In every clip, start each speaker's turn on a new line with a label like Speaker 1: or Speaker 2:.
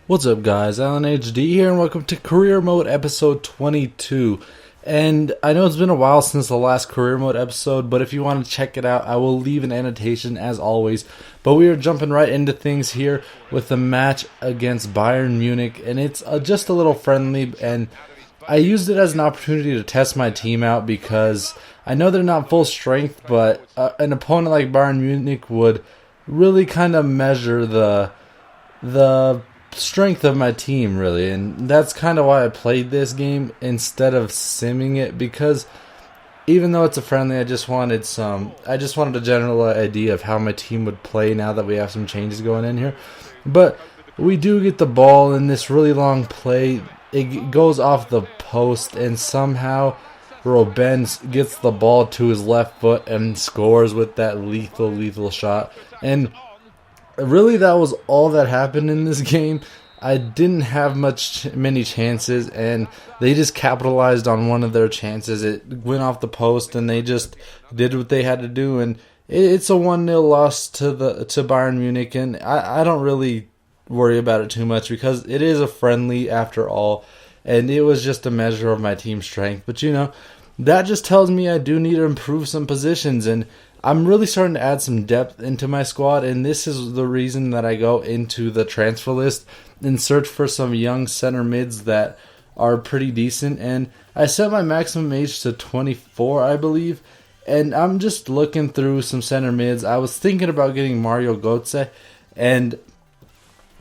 Speaker 1: What's up, guys? Alan HD here, and welcome to Career Mode episode 22. And I know it's been a while since the last Career Mode episode, but if you want to check it out, I will leave an annotation as always. But we are jumping right into things here with the match against Bayern Munich, and it's just a little friendly, and I used it as an opportunity to test my team out because I know they're not full strength, but an opponent like Bayern Munich would really kind of measure the strength of my team, really, and that's kind of why I played this game instead of simming it, because even though it's a friendly, I just wanted a general idea of how my team would play now that we have some changes going in here. But we do get the ball in this really long play. It goes off the post, and somehow Robben gets the ball to his left foot and scores with that lethal shot. And really, that was all that happened in this game. I didn't have many chances, and they just capitalized on one of their chances. It went off the post, and they just did what they had to do. And it's a 1-0 loss to Bayern Munich, and I don't really worry about it too much because it is a friendly after all, and it was just a measure of my team's strength. But that just tells me I do need to improve some positions, and I'm really starting to add some depth into my squad, and this is the reason that I go into the transfer list and search for some young center mids that are pretty decent. And I set my maximum age to 24, I believe, and I'm just looking through some center mids. I was thinking about getting Mario Götze, and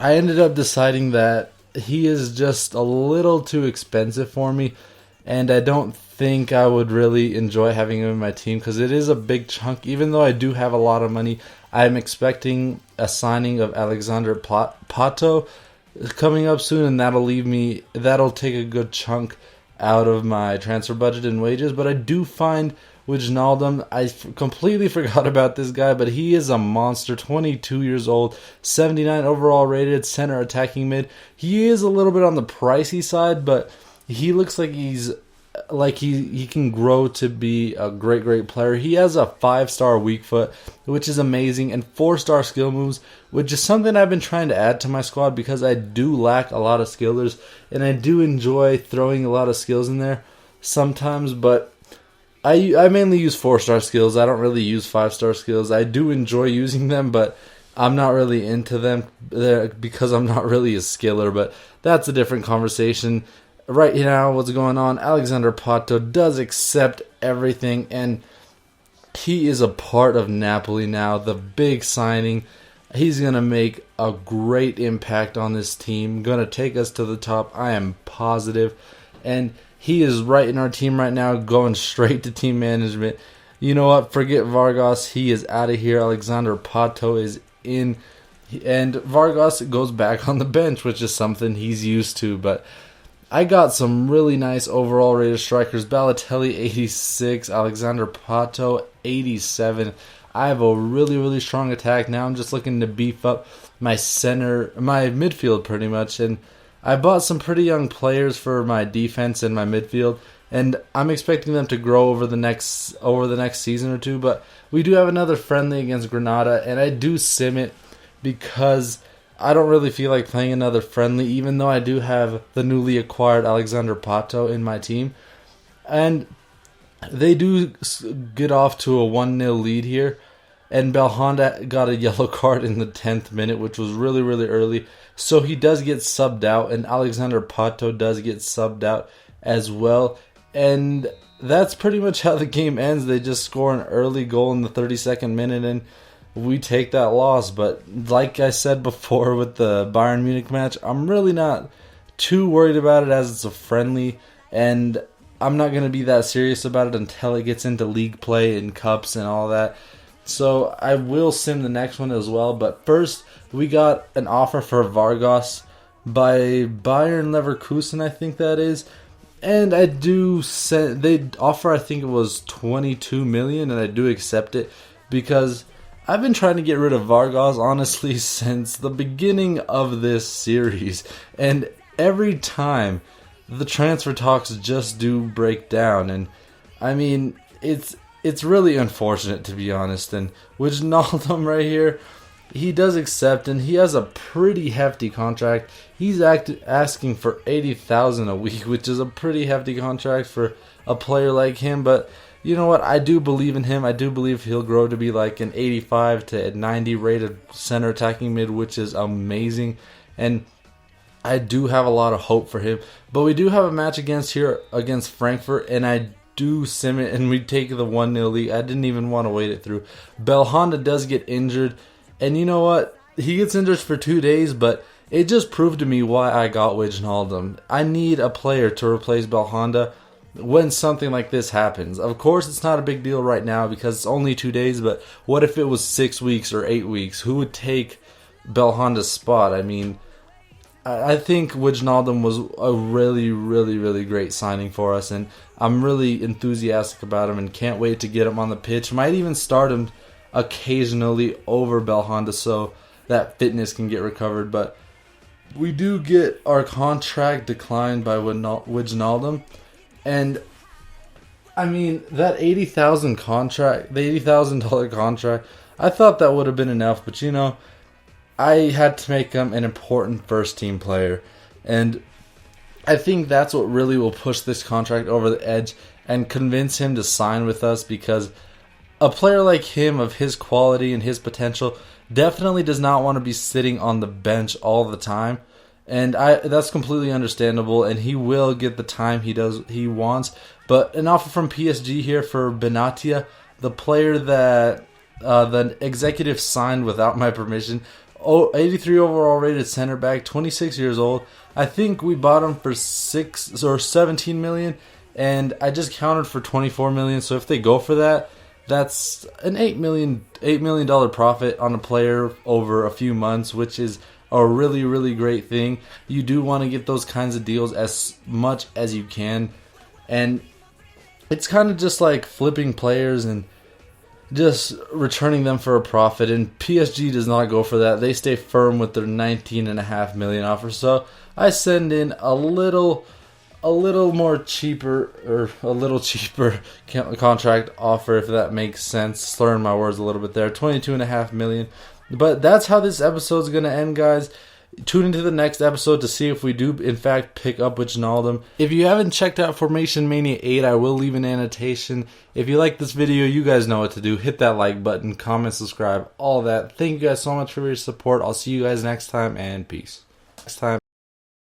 Speaker 1: I ended up deciding that he is just a little too expensive for me, and I don't think I would really enjoy having him in my team because it is a big chunk. Even though I do have a lot of money, I'm expecting a signing of Alexander Pato coming up soon, and that'll take a good chunk out of my transfer budget and wages. But I do find Wijnaldum, I completely forgot about this guy, but he is a monster. 22 years old, 79 overall rated, center attacking mid. He is a little bit on the pricey side, but he looks like he can grow to be a great player. He has a 5-star weak foot, which is amazing, and 4-star skill moves, which is something I've been trying to add to my squad because I do lack a lot of skillers, and I do enjoy throwing a lot of skills in there sometimes, but I mainly use 4-star skills. I don't really use 5-star skills. I do enjoy using them, but I'm not really into them because I'm not really a skiller, but that's a different conversation. Right now, what's going on? Alexander Pato does accept everything, and he is a part of Napoli now. The big signing. He's going to make a great impact on this team. Going to take us to the top. I am positive. And he is right in our team right now, going straight to team management. You know what? Forget Vargas. He is out of here. Alexander Pato is in. And Vargas goes back on the bench, which is something he's used to. But I got some really nice overall rated strikers. Balotelli 86, Alexander Pato 87. I have a really strong attack. Now I'm just looking to beef up my midfield pretty much. And I bought some pretty young players for my defense and my midfield, and I'm expecting them to grow over the next season or two. But we do have another friendly against Granada, and I do sim it because I don't really feel like playing another friendly, even though I do have the newly acquired Alexander Pato in my team. And they do get off to a 1-0 lead here. And Belhanda got a yellow card in the 10th minute, which was really early. So he does get subbed out, and Alexander Pato does get subbed out as well. And that's pretty much how the game ends. They just score an early goal in the 32nd minute, and we take that loss. But like I said before with the Bayern Munich match, I'm really not too worried about it as it's a friendly, and I'm not going to be that serious about it until it gets into league play and cups and all that. So I will sim the next one as well. But first, we got an offer for Vargas by Bayern Leverkusen, I think that is. And they offer, I think it was 22 million, and I do accept it because I've been trying to get rid of Vargas, honestly, since the beginning of this series. And every time, the transfer talks just do break down. And, I mean, it's really unfortunate, to be honest. And Wijnaldum right here, he does accept, and he has a pretty hefty contract. He's asking for 80,000 a week, which is a pretty hefty contract for a player like him. But you know what? I do believe in him. I do believe he'll grow to be like an 85 to 90 rated center attacking mid, which is amazing. And I do have a lot of hope for him. But we do have a match against Frankfurt, and I do sim it, and we take the 1-0 lead. I didn't even want to wait it through. Belhanda does get injured, and you know what? He gets injured for 2 days, but it just proved to me why I got Wijnaldum. I need a player to replace Belhanda when something like this happens. Of course, it's not a big deal right now because it's only 2 days, but what if it was 6 weeks or 8 weeks? Who would take Belhanda's spot? I mean, I think Wijnaldum was a really, really, really great signing for us, and I'm really enthusiastic about him and can't wait to get him on the pitch. Might even start him occasionally over Belhanda so that fitness can get recovered. But we do get our contract declined by Wijnaldum, and I mean that $80,000 contract, the $80,000 contract. I thought that would have been enough, but you know, I had to make him an important first team player, and I think that's what really will push this contract over the edge and convince him to sign with us, because a player like him, of his quality and his potential, definitely does not want to be sitting on the bench all the time. And that's completely understandable, and he will get the time he wants. But an offer from PSG here for Benatia, the player that the executive signed without my permission. 83 overall rated center back, 26 years old. I think we bought him for 6 or 17 million, and I just counted for 24 million. So if they go for that, that's an $8 million profit on a player over a few months, which is a really, really great thing. You do want to get those kinds of deals as much as you can, and it's kind of just like flipping players and just returning them for a profit, and PSG does not go for that. They stay firm with their 19.5 million offer. So I send in a little more cheaper, or a little cheaper contract offer, if that makes sense. Slurring my words a little bit there. 22.5 million. But that's how this episode's gonna end, guys. Tune into the next episode to see if we do, in fact, pick up Wijnaldum. If you haven't checked out Formation Mania 8, I will leave an annotation. If you like this video, you guys know what to do. Hit that like button, comment, subscribe, all that. Thank you guys so much for your support. I'll see you guys next time, and peace.